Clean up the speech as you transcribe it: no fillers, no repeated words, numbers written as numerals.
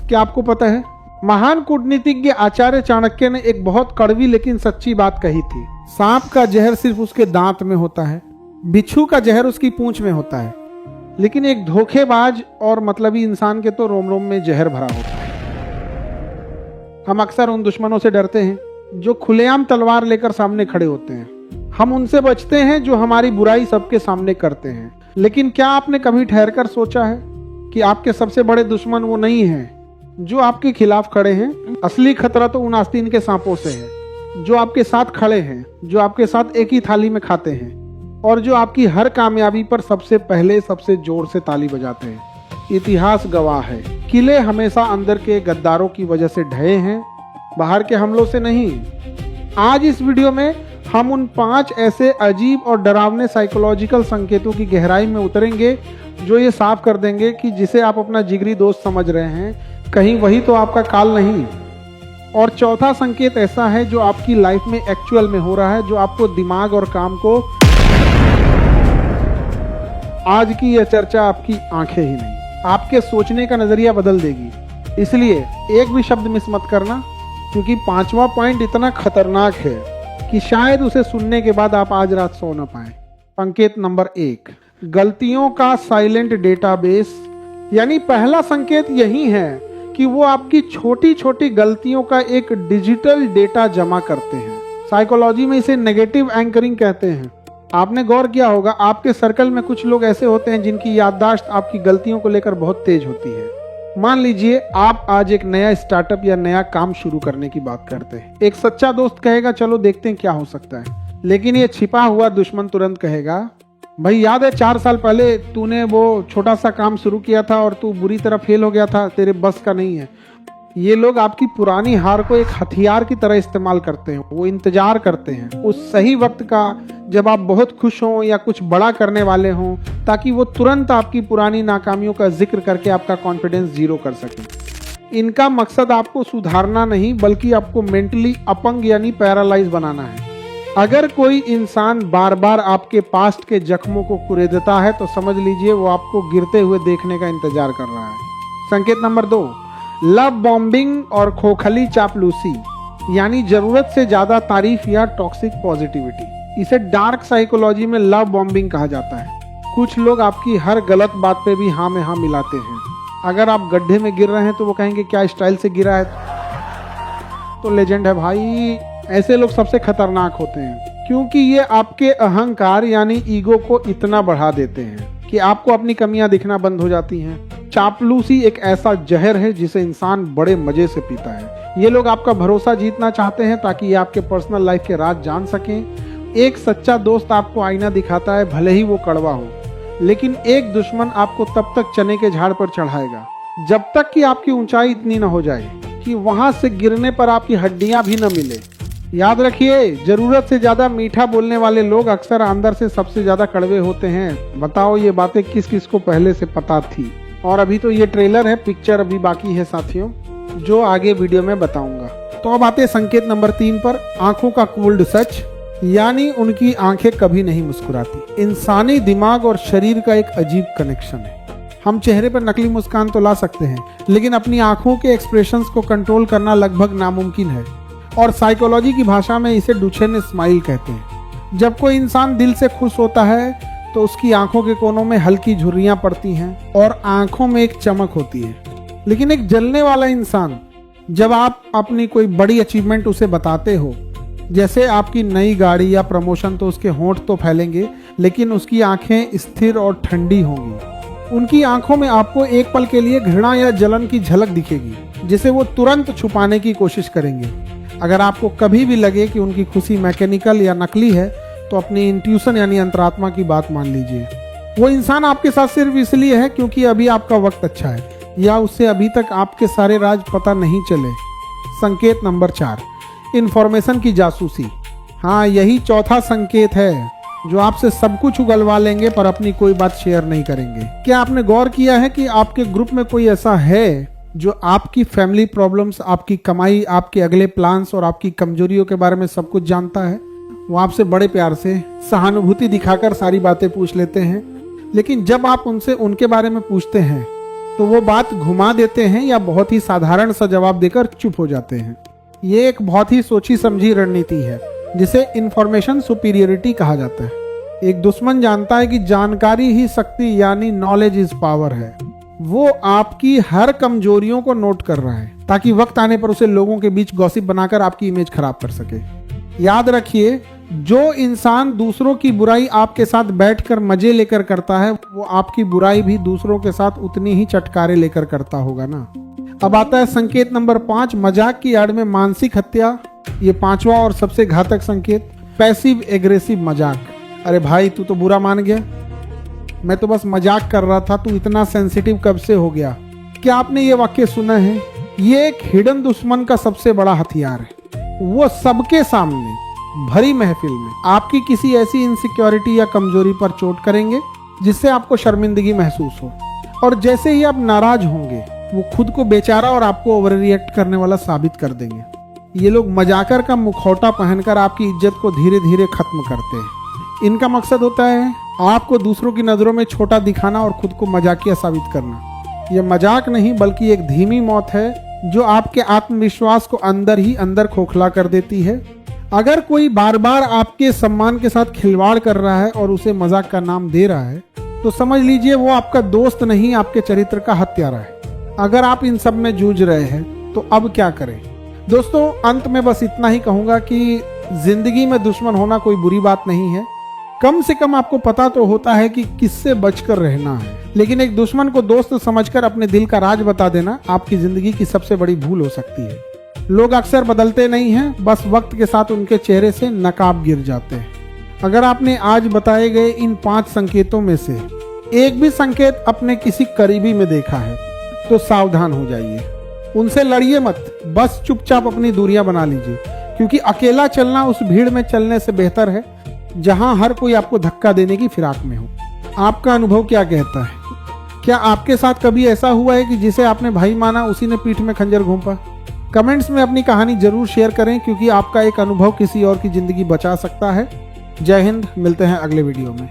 क्या आपको पता है? महान कूटनीतिज्ञ आचार्य चाणक्य ने एक बहुत कड़वी लेकिन सच्ची बात कही थी। सांप का जहर सिर्फ उसके दांत में होता है, बिच्छू का जहर उसकी पूंछ में होता है, लेकिन एक धोखेबाज और मतलबी इंसान के तो रोम रोम में जहर भरा होता है। हम अक्सर उन दुश्मनों से डरते हैं जो खुलेआम तलवार लेकर सामने खड़े होते हैं। हम उनसे बचते हैं जो हमारी बुराई सबके सामने करते हैं। लेकिन क्या आपने कभी ठहरकर सोचा है कि आपके सबसे बड़े दुश्मन वो नहीं हैं जो आपके खिलाफ खड़े हैं? असली खतरा तो उन आस्तीन के सांपों से है जो आपके साथ खड़े हैं, जो आपके साथ एक ही थाली में खाते हैं और जो आपकी हर कामयाबी पर सबसे पहले सबसे जोर से ताली बजाते हैं। इतिहास गवाह है, किले हमेशा अंदर के गद्दारों की वजह से ढहे हैं, बाहर के हमलों से नहीं। आज इस वीडियो में हम उन 5 ऐसे अजीब और डरावने साइकोलॉजिकल संकेतों की गहराई में उतरेंगे जो ये साफ कर देंगे कि जिसे आप अपना जिगरी दोस्त समझ रहे हैं, कहीं वही तो आपका काल नहीं। और चौथा संकेत ऐसा है जो आपकी लाइफ में एक्चुअल में हो रहा है, जो आपको दिमाग और काम को, आज की यह चर्चा आपकी आंखें ही नहीं, आपके सोचने का नजरिया बदल देगी। इसलिए एक भी शब्द मिस मत करना, क्योंकि 5वां पॉइंट इतना खतरनाक है कि शायद उसे सुनने के बाद आप आज रात सो न पाए। संकेत नंबर 1, गलतियों का साइलेंट डेटाबेस। यानी पहला संकेत यही है कि वो आपकी छोटी छोटी गलतियों का एक डिजिटल डेटा जमा करते हैं। साइकोलॉजी में इसे नेगेटिव एंकरिंग कहते हैं। आपने गौर किया होगा, आपके सर्कल में कुछ लोग ऐसे होते हैं जिनकी याददाश्त आपकी गलतियों को लेकर बहुत तेज होती है। मान लीजिए आप आज एक नया स्टार्टअप या नया काम शुरू करने की बात करते हैं। एक सच्चा दोस्त कहेगा चलो देखते हैं क्या हो सकता है, लेकिन ये छिपा हुआ दुश्मन तुरंत कहेगा भाई याद है 4 साल पहले तूने वो छोटा सा काम शुरू किया था और तू बुरी तरह फेल हो गया था, तेरे बस का नहीं है। ये लोग आपकी पुरानी हार को एक हथियार की तरह इस्तेमाल करते हैं। वो इंतजार करते हैं उस सही वक्त का जब आप बहुत खुश हों या कुछ बड़ा करने वाले हों, ताकि वो तुरंत आपकी पुरानी नाकामियों का जिक्र करके आपका कॉन्फिडेंस जीरो कर सके। इनका मकसद आपको सुधारना नहीं, बल्कि आपको मेंटली अपंग यानी पैरालाइज बनाना है। अगर कोई इंसान बार बार आपके पास्ट के जख्मों को कुरेदता है तो समझ लीजिए वो आपको गिरते हुए देखने का इंतजार कर रहा है। संकेत नंबर 2, लव बॉम्बिंग और खोखली चापलूसी, यानी जरूरत से ज्यादा तारीफ या टॉक्सिक पॉजिटिविटी। इसे डार्क साइकोलॉजी में लव बॉम्बिंग कहा जाता है। कुछ लोग आपकी हर गलत बात पे भी हाँ में हाँ मिलाते हैं। अगर आप गड्ढे में गिर रहे हैं तो वो कहेंगे क्या स्टाइल से गिरा है, तो लेजेंड है भाई। ऐसे लोग सबसे खतरनाक होते हैं क्योंकि ये आपके अहंकार यानी ईगो को इतना बढ़ा देते हैं कि आपको अपनी कमियां दिखना बंद हो जाती हैं। चापलूसी एक ऐसा जहर है जिसे इंसान बड़े मजे से पीता है। ये लोग आपका भरोसा जीतना चाहते हैं ताकि ये आपके पर्सनल लाइफ के राज जान सकें। एक सच्चा दोस्त आपको आईना दिखाता है, भले ही वो कड़वा हो, लेकिन एक दुश्मन आपको तब तक चने के झाड़ पर चढ़ाएगा जब तक कि आपकी ऊंचाई इतनी न हो जाए कि वहां से गिरने पर आपकी हड्डियां भी न मिले। याद रखिए, जरूरत से ज्यादा मीठा बोलने वाले लोग अक्सर अंदर से सबसे ज्यादा कड़वे होते हैं। बताओ ये बातें किस किस को पहले से पता थी? और अभी तो ये ट्रेलर है, पिक्चर अभी बाकी है साथियों, जो आगे वीडियो में बताऊंगा। तो अब आते हैं संकेत नंबर 3 पर, आंखों का कोल्ड सच, यानी उनकी आंखें कभी नहीं मुस्कुराती। इंसानी दिमाग और शरीर का एक अजीब कनेक्शन है। हम चेहरे पर नकली मुस्कान तो ला सकते हैं, लेकिन अपनी आंखों के एक्सप्रेशंस को कंट्रोल करना लगभग नामुमकिन है। और साइकोलॉजी की भाषा में इसे डुचेन स्माइल कहते हैं। जब कोई इंसान दिल से खुश होता है तो उसकी आंखों के कोनों में हल्की झुर्रियां पड़ती हैं और आंखों में एक चमक होती है। लेकिन एक जलने वाला इंसान, जब आप अपनी कोई बड़ी अचीवमेंट उसे बताते हो, जैसे आपकी नई गाड़ी या प्रमोशन, तो उसके होंठ तो फैलेंगे लेकिन उसकी आंखें स्थिर और ठंडी होंगी। उनकी आंखों में आपको एक पल के लिए घृणा या जलन की झलक दिखेगी, जिसे वो तुरंत छुपाने की कोशिश करेंगे। अगर आपको कभी भी लगे कि उनकी खुशी मैकेनिकल या नकली है, तो अपनी इंट्यूशन यानी अंतरात्मा की बात मान लीजिए। वो इंसान आपके साथ सिर्फ इसलिए है क्योंकि अभी आपका वक्त अच्छा है, या उससे अभी तक आपके सारे राज पता नहीं चले। संकेत नंबर 4, इंफॉर्मेशन की जासूसी। हाँ, यही चौथा संकेत है जो आपसे सब कुछ उगलवा लेंगे पर अपनी कोई बात शेयर नहीं करेंगे। क्या आपने गौर किया है कि आपके ग्रुप में कोई ऐसा है जो आपकी फैमिली प्रॉब्लम्स, आपकी कमाई, आपके अगले प्लान्स और आपकी कमजोरियों के बारे में सब कुछ जानता है? वो आपसे बड़े प्यार से सहानुभूति दिखाकर सारी बातें पूछ लेते हैं, लेकिन जब आप उनसे उनके बारे में पूछते हैं तो वो बात घुमा देते हैं या बहुत ही साधारण सा जवाब देकर चुप हो जाते हैं। ये एक बहुत ही सोची समझी रणनीति है जिसे इंफॉर्मेशन सुपीरियरिटी कहा जाता है। एक दुश्मन जानता है कि जानकारी ही शक्ति यानी नॉलेज इज पावर है। वो आपकी हर कमजोरियों को नोट कर रहा है ताकि वक्त आने पर उसे लोगों के बीच गॉसिप बनाकर आपकी इमेज खराब कर सके। याद रखिए, जो इंसान दूसरों की बुराई आपके साथ बैठकर मजे लेकर करता है, वो आपकी बुराई भी दूसरों के साथ उतनी ही चटकारे लेकर करता होगा ना। अब आता है संकेत नंबर 5, मजाक की आड़ में मानसिक हत्या। ये 5वां और सबसे घातक संकेत, पैसिव एग्रेसिव मजाक। अरे भाई, तू तो बुरा मान गया, मैं तो बस मजाक कर रहा था, तू इतना सेंसिटिव कब से हो गया। क्या आपने ये वाक्य सुना है? ये एक हिडन दुश्मन का सबसे बड़ा हथियार है। वो सबके सामने भरी महफिल में आपकी किसी ऐसी इनसिक्योरिटी या कमजोरी पर चोट करेंगे जिससे आपको शर्मिंदगी महसूस हो, और जैसे ही आप नाराज होंगे वो खुद को बेचारा और आपको ओवर रिएक्ट करने वाला साबित कर देंगे। ये लोग मजाकर का मुखौटा पहनकर आपकी इज्जत को धीरे धीरे खत्म करते हैं। इनका मकसद होता है आपको दूसरों की नजरों में छोटा दिखाना और खुद को मजाकिया साबित करना। यह मजाक नहीं बल्कि एक धीमी मौत है जो आपके आत्मविश्वास को अंदर ही अंदर खोखला कर देती है। अगर कोई बार बार आपके सम्मान के साथ खिलवाड़ कर रहा है और उसे मजाक का नाम दे रहा है तो समझ लीजिए वो आपका दोस्त नहीं, आपके चरित्र का हत्यारा है। अगर आप इन सब में जूझ रहे हैं तो अब क्या करें? दोस्तों, अंत में बस इतना ही कहूंगा कि जिंदगी में दुश्मन होना कोई बुरी बात नहीं है। कम से कम आपको पता तो होता है कि किससे बचकर रहना है, लेकिन एक दुश्मन को दोस्त समझकर अपने दिल का राज बता देना आपकी जिंदगी की सबसे बड़ी भूल हो सकती है। लोग अक्सर बदलते नहीं हैं, बस वक्त के साथ उनके चेहरे से नकाब गिर जाते हैं। अगर आपने आज बताए गए इन 5 संकेतों में से एक भी संकेत अपने किसी करीबी में देखा है तो सावधान हो जाइए। उनसे लड़िए मत, बस चुपचाप अपनी दूरियां बना लीजिए, क्योंकि अकेला चलना उस भीड़ में चलने से बेहतर है जहां हर कोई आपको धक्का देने की फिराक में हो। आपका अनुभव क्या कहता है? क्या आपके साथ कभी ऐसा हुआ है कि जिसे आपने भाई माना उसी ने पीठ में खंजर घोंपा? कमेंट्स में अपनी कहानी जरूर शेयर करें, क्योंकि आपका एक अनुभव किसी और की जिंदगी बचा सकता है। जय हिंद, मिलते हैं अगले वीडियो में।